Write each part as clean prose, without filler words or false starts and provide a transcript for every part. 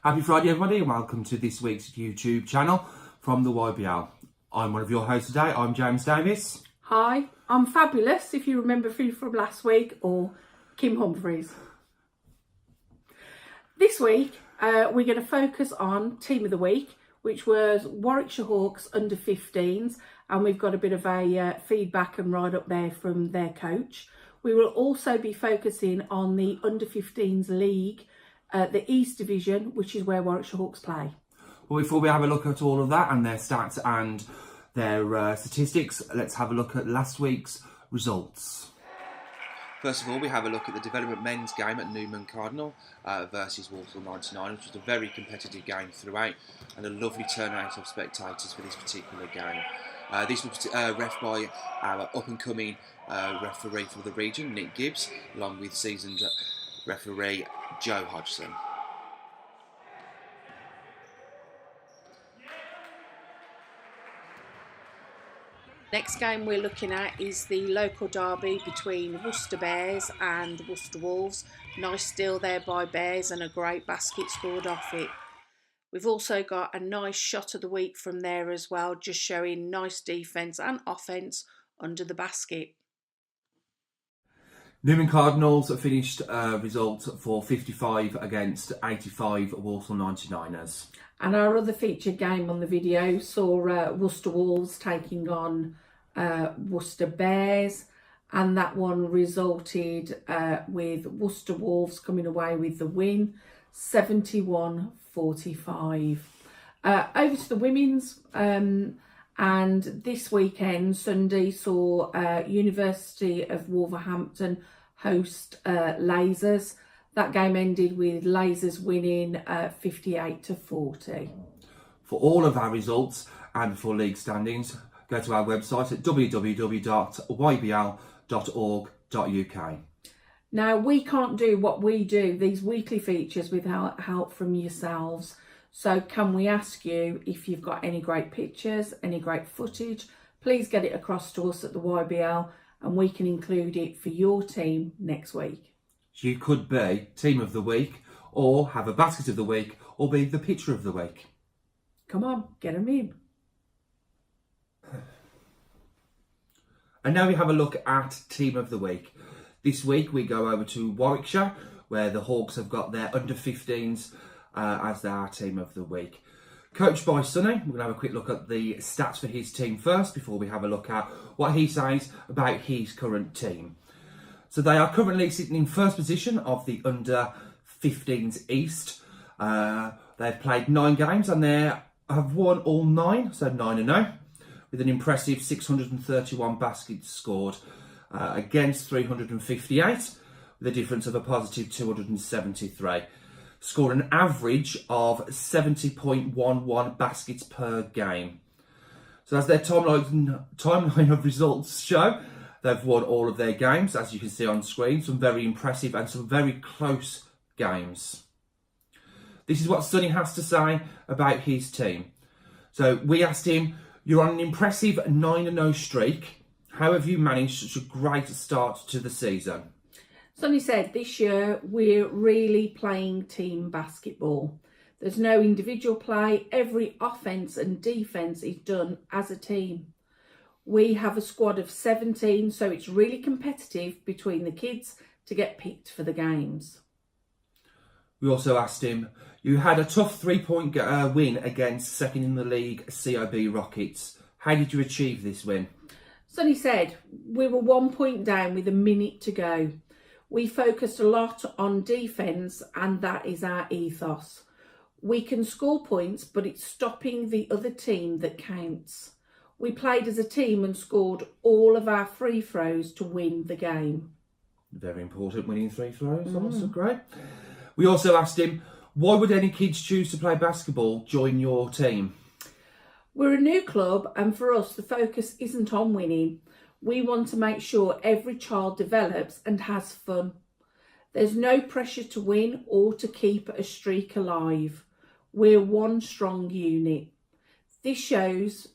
Happy Friday everybody and welcome to this week's YouTube channel from the YBL. I'm one of your hosts today, I'm James Davis. Hi, I'm Fabulous, if you remember from last week, or Kim Humphries. This week we're going to focus on Team of the Week, which was Warwickshire Hawks under 15s, and we've got a bit of a feedback and write up there from their coach. We will also be focusing on the under 15s league, the East Division, which is where Warwickshire Hawks play. Well, before we have a look at all of that and their stats and their statistics, let's have a look at last week's results. First of all, we have a look at the development men's game at Newman Cardinal versus Walsall 99, which was a very competitive game throughout and a lovely turnout of spectators for this particular game. This was ref by our up-and-coming referee for the region, Nick Gibbs, along with seasoned referee Joe Hodgson. Next game we're looking at is the local derby between Worcester Bears and Worcester Wolves. Nice steal there by Bears and a great basket scored off it. We've also got a nice shot of the week from there as well, just showing nice defence and offence under the basket. Newman Cardinals finished result for 55 against 85 Walsall 99ers. And our other featured game on the video saw Worcester Wolves taking on Worcester Bears, and that one resulted with Worcester Wolves coming away with the win, 71-45. Over to the women's, and this weekend, Sunday, saw University of Wolverhampton host Lasers. That game ended with Lasers winning 58-40. For all of our results and for league standings, go to our website at www.ybl.org.uk. Now, we can't do what we do, these weekly features, without help from yourselves. So can we ask you, if you've got any great pictures, any great footage, please get it across to us at the YBL and we can include it for your team next week. You could be Team of the Week, or have a Basket of the Week, or be the Picture of the Week. Come on, get them in. And now we have a look at Team of the Week. This week we go over to Warwickshire, where the Hawks have got their under 15s as their Team of the Week. Coached by Sonny, we're going to have a quick look at the stats for his team first before we have a look at what he says about his current team. So they are currently sitting in first position of the under 15s East. They've played 9 games and they have won all 9, so 9-0, with an impressive 631 baskets scored against 358, with a difference of a positive 273. Scored an average of 70.11 baskets per game. So as their timeline of results show, they've won all of their games, as you can see on screen. Some very impressive and some very close games. This is what Sonny has to say about his team. So we asked him, you're on an impressive 9-0 streak. How have you managed such a great start to the season? Sonny said, this year we're really playing team basketball. There's no individual play. Every offence and defence is done as a team. We have a squad of 17, so it's really competitive between the kids to get picked for the games. We also asked him, you had a tough 3-point win against second in the league C.I.C Rockets. How did you achieve this win? Sonny said, we were 1 point down with a minute to go. We focused a lot on defence and that is our ethos. We can score points, but it's stopping the other team that counts. We played as a team and scored all of our free throws to win the game. Very important, winning free throws. Also great. We also asked him, why would any kids choose to play basketball, join your team? We're a new club and for us the focus isn't on winning. We want to make sure every child develops and has fun. There's no pressure to win or to keep a streak alive. We're one strong unit. This shows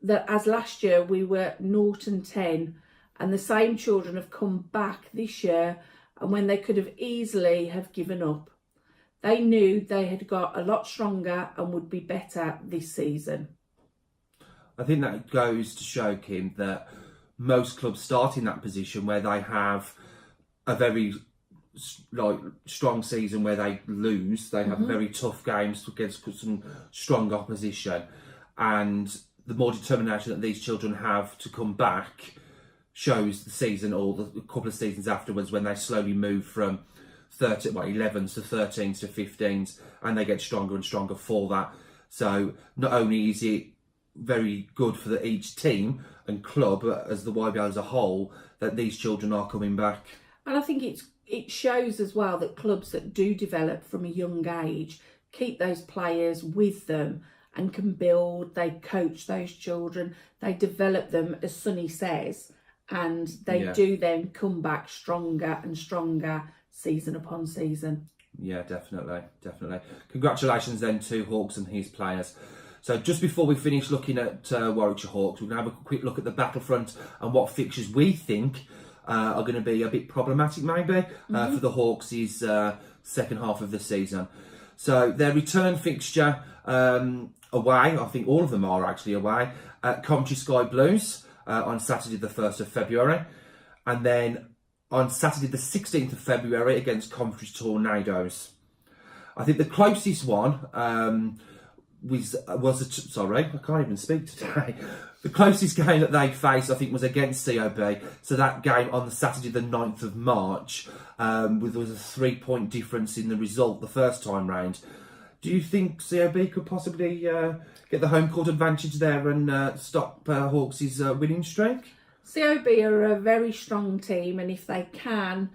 that as last year we were 0-10 and the same children have come back this year and when they could have easily have given up. They knew they had got a lot stronger and would be better this season. I think that goes to show, Kim, that most clubs start in that position where they have a very strong season where they lose. They have very tough games against some strong opposition, and the more determination that these children have to come back shows the season or the couple of seasons afterwards when they slowly move from 11s to 13s to 15s, and they get stronger and stronger for that. So not only is it very good for each team and club as the YBL as a whole that these children are coming back. And I think it shows as well that clubs that do develop from a young age keep those players with them and can build, they coach those children, they develop them, as Sonny says, and they do then come back stronger and stronger season upon season. Yeah, definitely. Congratulations then to Hawks and his players. So just before we finish looking at Warwickshire Hawks, we're going to have a quick look at the battlefront and what fixtures we think are going to be a bit problematic maybe for the Hawks' second half of the season. So their return fixture away, I think all of them are actually away, at Coventry Sky Blues on Saturday the 1st of February. And then on Saturday the 16th of February against Coventry Tornadoes. I think the closest one sorry, I can't even speak today. The closest game that they faced, I think, was against COB. So that game on the Saturday the 9th of March, there was a 3-point difference in the result the first time round. Do you think COB could possibly get the home court advantage there and stop Hawks' winning streak? COB are a very strong team, and if they can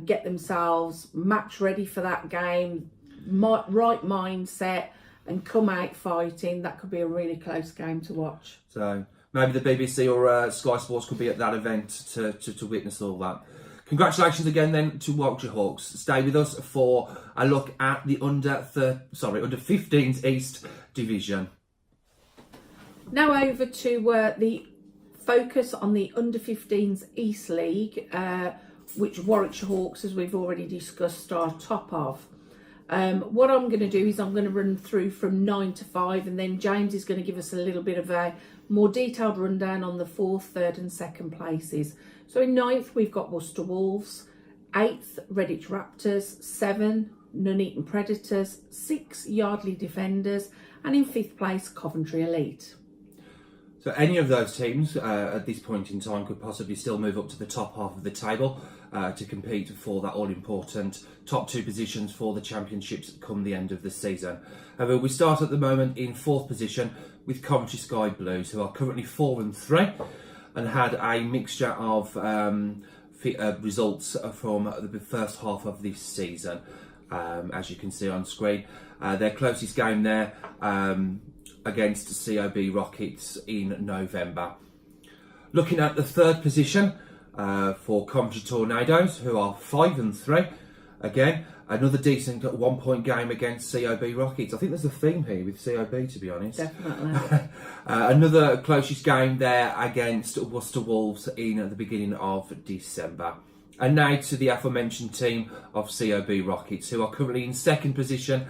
get themselves match ready for that game, right mindset, and come out fighting, that could be a really close game to watch. So maybe the BBC or Sky Sports could be at that event to witness all that. Congratulations again then to Warwickshire Hawks. Stay with us for a look at the under 15s East Division. Now over to the focus on the under 15s East League, which Warwickshire Hawks, as we've already discussed, are top of. What I'm going to do is I'm going to run through from 9 to 5, and then James is going to give us a little bit of a more detailed rundown on the 4th, 3rd and 2nd places. So in 9th we've got Worcester Wolves, 8th Redditch Raptors, 7 Nuneaton Predators, 6 Yardley Defenders, and in 5th place Coventry Elite. So any of those teams at this point in time could possibly still move up to the top half of the table to compete for that all-important top 2 positions for the championships come the end of the season. However, we start at the moment in 4th position with Coventry Sky Blues, who are currently 4-3 and had a mixture of results from the first half of this season, as you can see on screen. Their closest game there against COB Rockets in November. Looking at the 3rd position for Coventry Tornadoes, who are 5-3. Again, another decent 1-point game against COB Rockets. I think there's a theme here with COB, to be honest. Definitely. Another closest game there against Worcester Wolves in the beginning of December. And now to the aforementioned team of COB Rockets, who are currently in 2nd position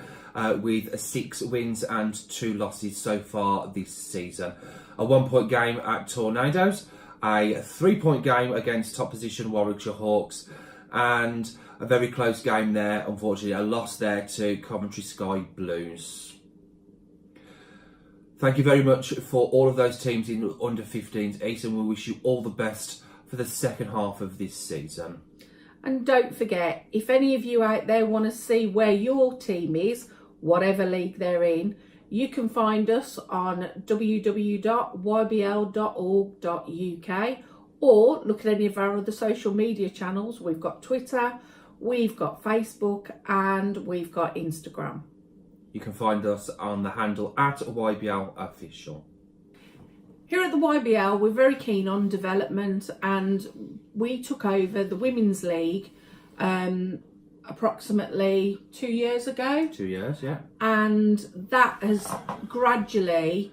with 6 wins and 2 losses so far this season. A 1-point game at Tornadoes, a 3-point game against top position Warwickshire Hawks, and a very close game there, unfortunately, a loss there to Coventry Sky Blues. Thank you very much for all of those teams in under 15s East, and we wish you all the best for the second half of this season. And don't forget, if any of you out there want to see where your team is, whatever league they're in, you can find us on www.ybl.org.uk or look at any of our other social media channels. We've got Twitter, we've got Facebook, and we've got Instagram. You can find us on the handle at YBL Official. Here at the YBL, we're very keen on development, and we took over the Women's League approximately 2 years ago. 2 years, yeah. And that has gradually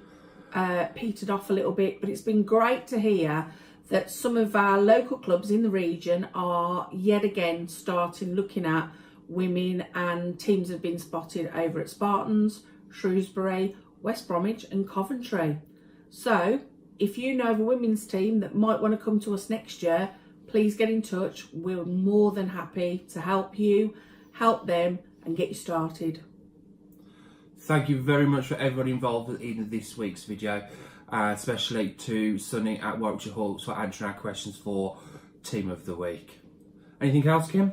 petered off a little bit, but it's been great to hear that some of our local clubs in the region are yet again starting looking at women, and teams have been spotted over at Spartans, Shrewsbury, West Bromwich and Coventry. So if you know of a women's team that might want to come to us next year, please get in touch. We're more than happy to help you, help them and get you started. Thank you very much for everybody involved in this week's video, especially to Sunny at Warwickshire Hawks for answering our questions for Team of the Week. Anything else, Kim?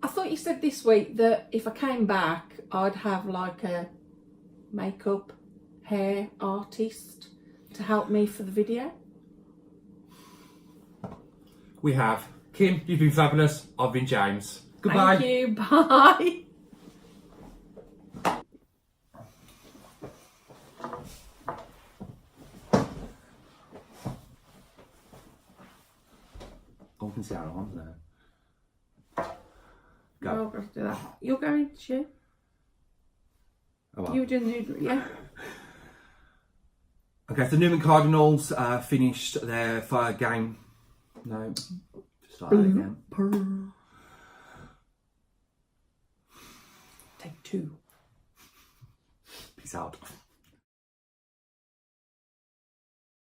I thought you said this week that if I came back, I'd have like a makeup, hair artist to help me for the video. We have. Kim, you've been fabulous. I've been James. Goodbye. Thank you. Bye. Oh, we can see our arms there. Go. Well, I've got to do that. You're going to? Oh, well. You were doing the, yeah. Okay, so Newman Cardinals finished their game. No, start that again. Take two. Peace out.